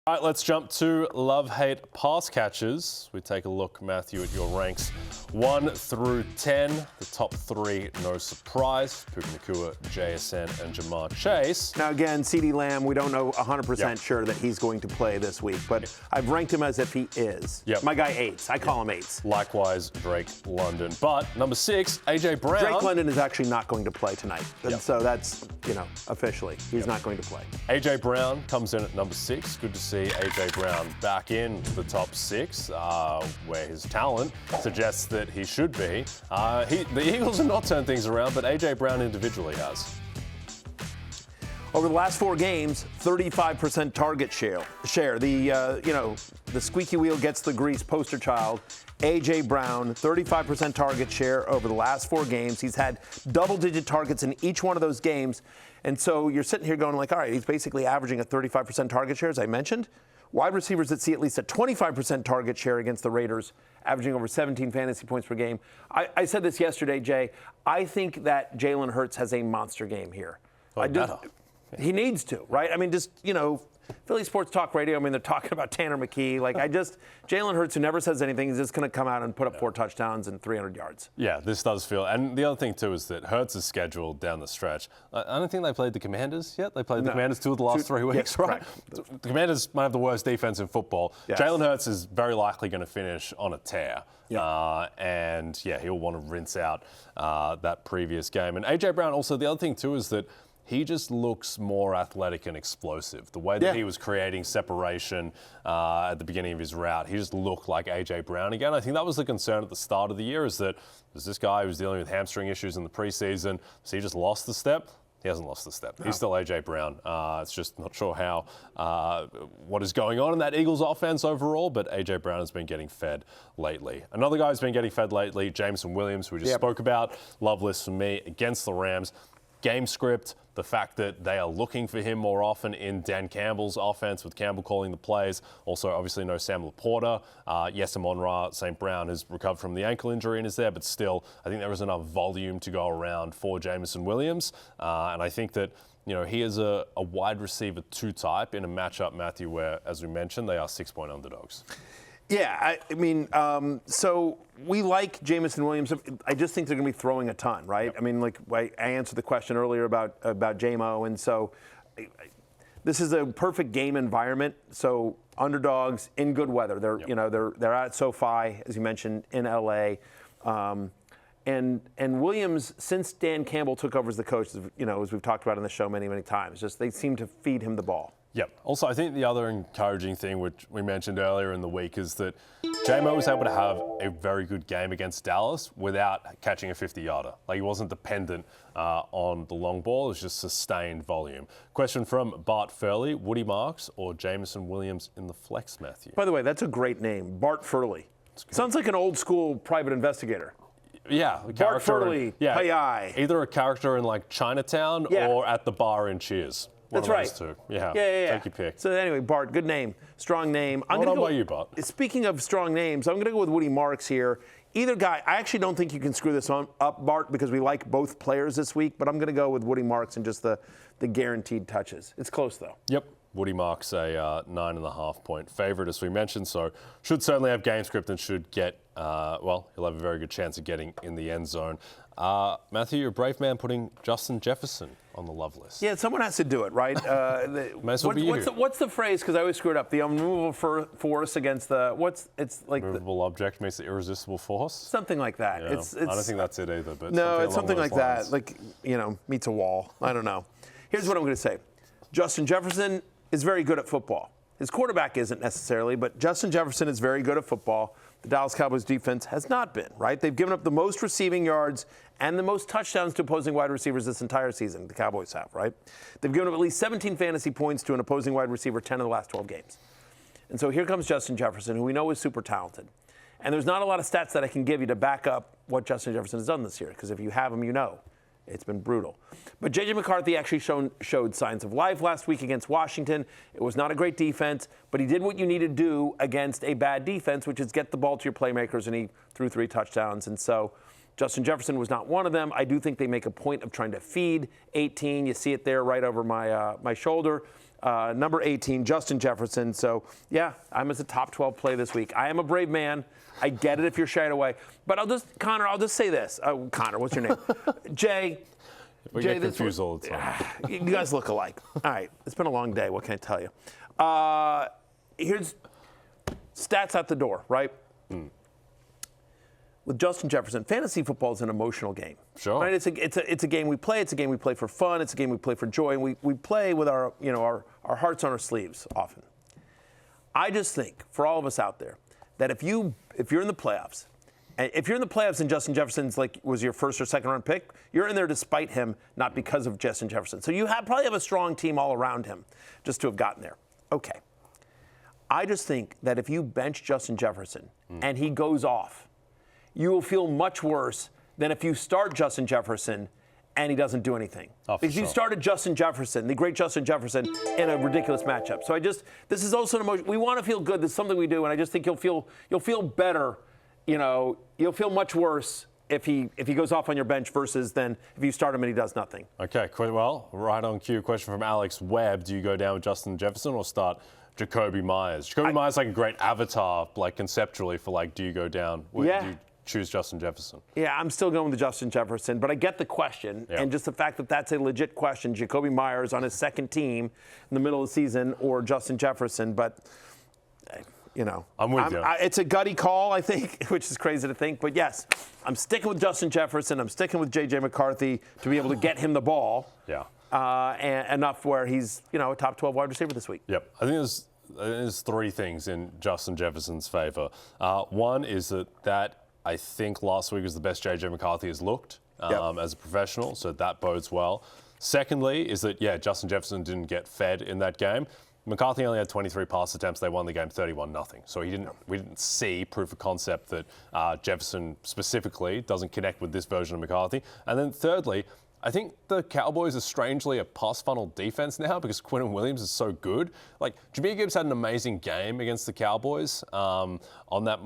All right, let's jump to love-hate pass catches. We take a look, Matthew, at your ranks 1 through 10. The top 3, no surprise. Puka Nacua, JSN, and Jamar Chase. Now, again, CeeDee Lamb, we don't know 100% sure that he's going to play this week, but I've ranked him as if he is. My guy 8s. I call him 8s. Likewise, Drake London. But number 6, A.J. Brown. Drake London is actually not going to play tonight. And so that's, officially, he's not going to play. A.J. Brown comes in at number 6. Good to see A.J. Brown back in the top 6, where his talent suggests that he should be. The Eagles have not turned things around, but A.J. Brown individually has. Over the last 4 games, 35% target share. The squeaky wheel gets the grease poster child. A.J. Brown, 35% target share over the last 4 games. He's had double-digit targets in each one of those games. And so you're sitting here going like, all right, he's basically averaging a 35% target share, as I mentioned. Wide receivers that see at least a 25% target share against the Raiders, averaging over 17 fantasy points per game. I said this yesterday, Jay. I think that Jalen Hurts has a monster game here. He needs to, right? I mean, just, Philly Sports Talk Radio, they're talking about Tanner McKee. Jalen Hurts, who never says anything, is just going to come out and put up 4 touchdowns and 300 yards. Yeah, this does feel. And the other thing, too, is that Hurts is scheduled down the stretch. I don't think they played the Commanders yet. They played the Commanders 2 of the last 3 weeks, yes, right? The Commanders might have the worst defense in football. Yes. Jalen Hurts is very likely going to finish on a tear. He'll want to rinse out that previous game. And A.J. Brown, also, the other thing, too, is that he just looks more athletic and explosive. The way that he was creating separation at the beginning of his route, he just looked like A.J. Brown again. I think that was the concern at the start of the year, is that there's this guy who was dealing with hamstring issues in the preseason. So he just lost the step. He hasn't lost the step. No. He's still A.J. Brown. It's just not sure what is going on in that Eagles offense overall, but A.J. Brown has been getting fed lately. Another guy who's been getting fed lately, Jameson Williams, who we just spoke about. Love list for me against the Rams. Game script, the fact that they are looking for him more often in Dan Campbell's offense, with Campbell calling the plays. Also, obviously, no Sam Laporta. Yes, Amon-Ra St. Brown has recovered from the ankle injury and is there, but still, I think there is enough volume to go around for Jameson Williams. And I think that, he is a wide receiver 2 type in a matchup, Matthew, where, as we mentioned, they are 6-point underdogs. Yeah, so we like Jameson Williams. I just think they're going to be throwing a ton, right? I answered the question earlier about JMO, and so this is a perfect game environment. So underdogs in good weather. They're at SoFi, as you mentioned, in LA, and Williams, since Dan Campbell took over as the coach, as we've talked about on the show many times, just they seem to feed him the ball. Yep. Also, I think the other encouraging thing, which we mentioned earlier in the week, is that JMO was able to have a very good game against Dallas without catching a 50-yarder. He wasn't dependent on the long ball. It was just sustained volume. Question from Bart Furley, Woody Marks or Jameson Williams in the flex, Matthew? By the way, that's a great name, Bart Furley. Sounds like an old school private investigator. Yeah. Bart Furley, PI. Either a character in Chinatown or at the bar in Cheers. That's right. Two. Yeah. Take your pick. So anyway, Bart, good name, strong name. What about you, Bart? Speaking of strong names, I'm going to go with Woody Marks here. Either guy, I actually don't think you can screw this up, Bart, because we like both players this week, but I'm going to go with Woody Marks and just the guaranteed touches. It's close, though. Yep. Woody Marks a 9.5-point favorite, as we mentioned, so should certainly have game script and should get, he'll have a very good chance of getting in the end zone. Matthew, you're a brave man putting Justin Jefferson on the love list. Yeah, someone has to do it, right? What's the phrase? Because I always screw it up. The unmovable force against the movable object makes the irresistible force. Something like that. Yeah, I don't think that's it either. But no, it's something like that. Meets a wall. I don't know. Here's what I'm going to say. Justin Jefferson is very good at football. His quarterback isn't necessarily, but Justin Jefferson is very good at football. The Dallas Cowboys defense has not been, right? They've given up the most receiving yards and the most touchdowns to opposing wide receivers this entire season. The Cowboys have, right? They've given up at least 17 fantasy points to an opposing wide receiver 10 of the last 12 games. And so here comes Justin Jefferson, who we know is super talented. And there's not a lot of stats that I can give you to back up what Justin Jefferson has done this year, because if you have him, you know. It's been brutal. But J.J. McCarthy actually showed signs of life last week against Washington. It was not a great defense, but he did what you need to do against a bad defense, which is get the ball to your playmakers, and he threw 3 touchdowns. And so Justin Jefferson was not one of them. I do think they make a point of trying to feed 18. You see it there right over my shoulder. number 18, Justin Jefferson. So, yeah, I'm as a top 12 play this week. I am a brave man. I get it if you're shied away. But Connor, I'll just say this. Connor, what's your name? Jay. We get confused all the time. You guys look alike. All right, it's been a long day. What can I tell you? Here's stats at the door, right? With Justin Jefferson, fantasy football is an emotional game. Sure. Right? It's a game we play. It's a game we play for fun. It's a game we play for joy. And we play with our hearts on our sleeves often. I just think for all of us out there that if you're in the playoffs, and if you're in the playoffs and Justin Jefferson's was your first or second round pick, you're in there despite him, not because of Justin Jefferson. So you probably have a strong team all around him just to have gotten there. Okay. I just think that if you bench Justin Jefferson and he goes off, you will feel much worse than if you start Justin Jefferson and he doesn't do anything. Because you started Justin Jefferson, the great Justin Jefferson, in a ridiculous matchup. So this is also an emotion. We want to feel good. This is something we do, and I just think you'll feel better. You'll feel much worse if he goes off on your bench versus than if you start him and he does nothing. Okay, well, right on cue. Question from Alex Webb. Do you go down with Justin Jefferson or start Jakobi Meyers? Jakobi Meyers like a great avatar, conceptually for do you go down? Do you choose Justin Jefferson? Yeah, I'm still going with Justin Jefferson, but I get the question, and just the fact that that's a legit question. Jakobi Meyers on his second team in the middle of the season or Justin Jefferson, but I'm with you. It's a gutty call, I think, which is crazy to think. But yes, I'm sticking with Justin Jefferson. I'm sticking with J.J. McCarthy to be able to get him the ball. Yeah. And enough where he's, a top 12 wide receiver this week. Yep. I think there's three things in Justin Jefferson's favor. One is that I think last week was the best J.J. McCarthy has looked as a professional, so that bodes well. Secondly is that, Justin Jefferson didn't get fed in that game. McCarthy only had 23 pass attempts. They won the game 31-0. So we didn't see proof of concept that Jefferson specifically doesn't connect with this version of McCarthy. And then thirdly, I think the Cowboys are strangely a pass funnel defense now because Quinnen Williams is so good. Jahmyr Gibbs had an amazing game against the Cowboys in that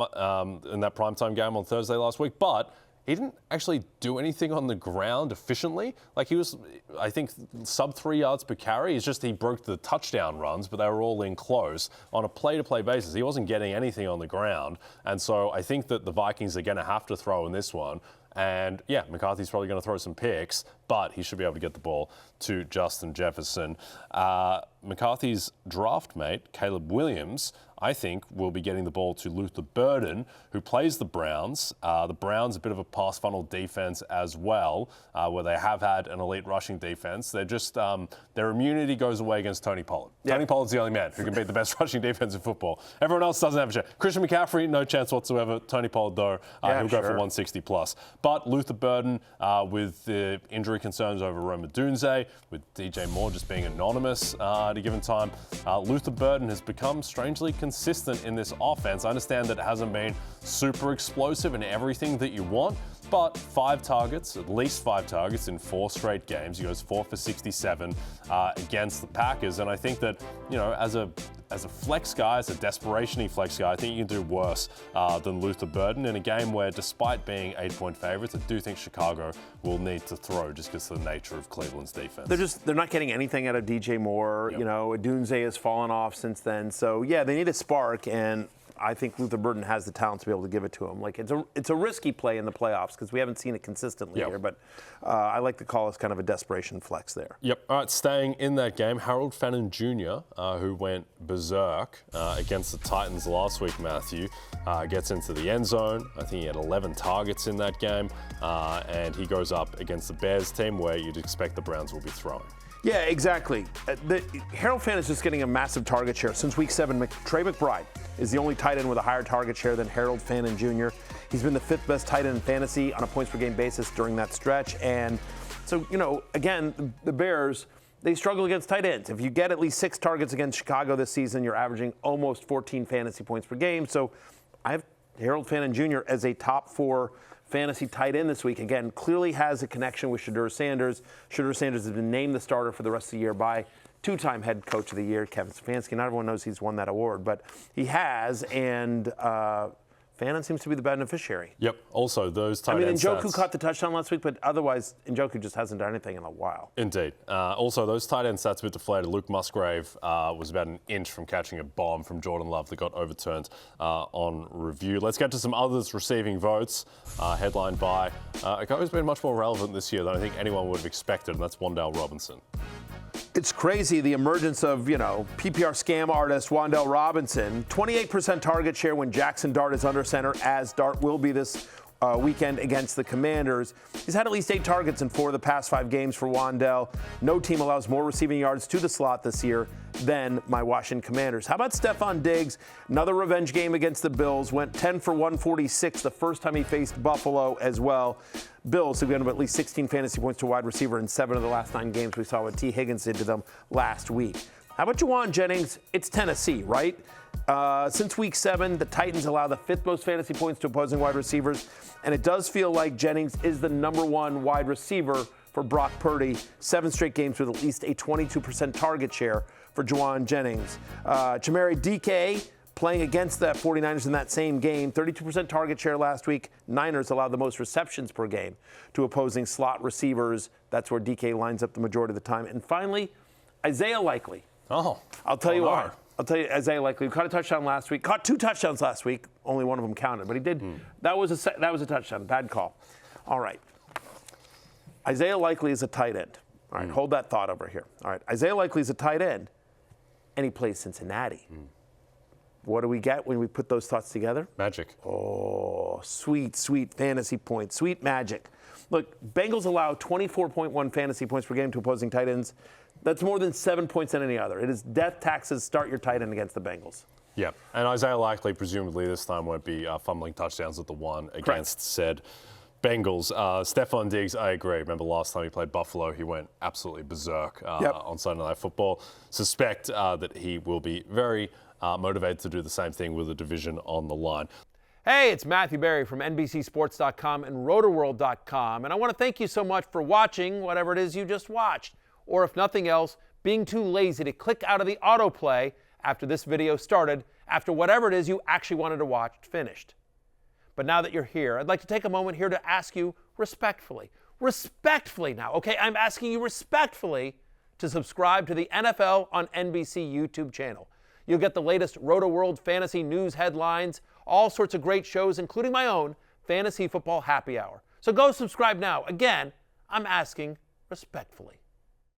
primetime game on Thursday last week, but he didn't actually do anything on the ground efficiently. He was, I think, sub 3 yards per carry. It's just he broke the touchdown runs, but they were all in close. On a play-to-play basis, he wasn't getting anything on the ground. And so I think that the Vikings are going to have to throw in this one. And, McCarthy's probably going to throw some picks, but he should be able to get the ball to Justin Jefferson. McCarthy's draft mate, Caleb Williams, I think, will be getting the ball to Luther Burden, who plays the Browns. The Browns, a bit of a pass funnel defense as well, where they have had an elite rushing defense. They're just, their immunity goes away against Tony Pollard. Yep. Tony Pollard's the only man who can beat the best rushing defense in football. Everyone else doesn't have a chance. Christian McCaffrey, no chance whatsoever. Tony Pollard, though, he'll go for 160 plus. But Luther Burden, with the injury concerns over Rome Odunze, with DJ Moore just being anonymous at a given time, Luther Burden has become strangely consistent in this offense. I understand that it hasn't been super explosive in everything that you want, but 5 targets, at least 5 targets in 4 straight games. He goes 4 for 67 against the Packers. And I think that, as a flex guy, as a desperation-y flex guy, I think you can do worse than Luther Burden in a game where, despite being 8-point favorites, I do think Chicago will need to throw just because of the nature of Cleveland's defense. They're not getting anything out of DJ Moore. Yep. Odunze has fallen off since then. So, they need a spark, and I think Luther Burden has the talent to be able to give it to him. It's a risky play in the playoffs because we haven't seen it consistently here, but I like to call this kind of a desperation flex there. Yep. All right, staying in that game, Harold Fannin Jr., who went berserk against the Titans last week, Matthew, gets into the end zone. I think he had 11 targets in that game, and he goes up against the Bears team where you'd expect the Browns will be throwing. Yeah, exactly. Harold Fannin is just getting a massive target share. Since week 7, Trey McBride is the only tight end with a higher target share than Harold Fannin Jr. He's been the 5th best tight end in fantasy on a points per game basis during that stretch. And so, again, the Bears, they struggle against tight ends. If you get at least 6 targets against Chicago this season, you're averaging almost 14 fantasy points per game. So I have Harold Fannin Jr. as a top 4 fantasy tight end this week. Again, clearly has a connection with Shedeur Sanders. Shedeur Sanders has been named the starter for the rest of the year by 2-time head coach of the year, Kevin Stefanski. Not everyone knows he's won that award, but he has. And Fannin seems to be the beneficiary. Yep. Also, those tight end Njoku stats. caught the touchdown last week, but otherwise, Njoku just hasn't done anything in a while. Indeed. Also, those tight end stats a bit deflated. Luke Musgrave was about an inch from catching a bomb from Jordan Love that got overturned on review. Let's get to some others receiving votes, headlined by a guy who's been much more relevant this year than I think anyone would have expected, and that's Wan'Dale Robinson. It's crazy, the emergence of, PPR scam artist Wan'Dale Robinson. 28% target share when Jackson Dart is under center, as Dart will be this weekend against the Commanders. He's had at least 8 targets in 4 of the past 5 games for Wan'Dale. No team allows more receiving yards to the slot this year than my Washington Commanders. How about Stephon Diggs? Another revenge game against the Bills. Went 10 for 146 the first time he faced Buffalo as well. Bills have given him at least 16 fantasy points to wide receiver in 7 of the last 9 games. We saw what T. Higgins did to them last week. How about Juwan Jennings? It's Tennessee, right? Since week 7, the Titans allow the 5th most fantasy points to opposing wide receivers, and it does feel like Jennings is the number 1 wide receiver for Brock Purdy. 7 straight games with at least a 22% target share for Juwan Jennings. Chamari DK playing against the 49ers in that same game, 32% target share last week. Niners allowed the most receptions per game to opposing slot receivers. That's where DK lines up the majority of the time. And finally, Isaiah Likely. I'll tell you why. Isaiah Likely caught a touchdown last week. Caught 2 touchdowns last week. Only one of them counted, but he did. That was a touchdown. Bad call. All right. Isaiah Likely is a tight end. All right, hold that thought over here. All right, Isaiah Likely is a tight end, and he plays Cincinnati. What do we get when we put those thoughts together? Magic. Oh, sweet, sweet fantasy points. Sweet magic. Look, Bengals allow 24.1 fantasy points per game to opposing tight ends. That's more than 7 points than any other. It is death taxes. Start your tight end against the Bengals. Yeah, and Isaiah Likely presumably this time won't be fumbling touchdowns at the one against said Bengals. Stephon Diggs, I agree. Remember last time he played Buffalo, he went absolutely berserk on Sunday Night Football. Suspect that he will be very motivated to do the same thing with the division on the line. Hey, it's Matthew Berry from NBCSports.com and Rotoworld.com, and I want to thank you so much for watching whatever it is you just watched, or if nothing else, being too lazy to click out of the autoplay after this video started, after whatever it is you actually wanted to watch finished. But now that you're here, I'd like to take a moment here to ask you respectfully now, okay? I'm asking you respectfully to subscribe to the NFL on NBC YouTube channel. You'll get the latest Roto-World fantasy news headlines, all sorts of great shows, including my own Fantasy Football Happy Hour. So go subscribe now. Again, I'm asking respectfully.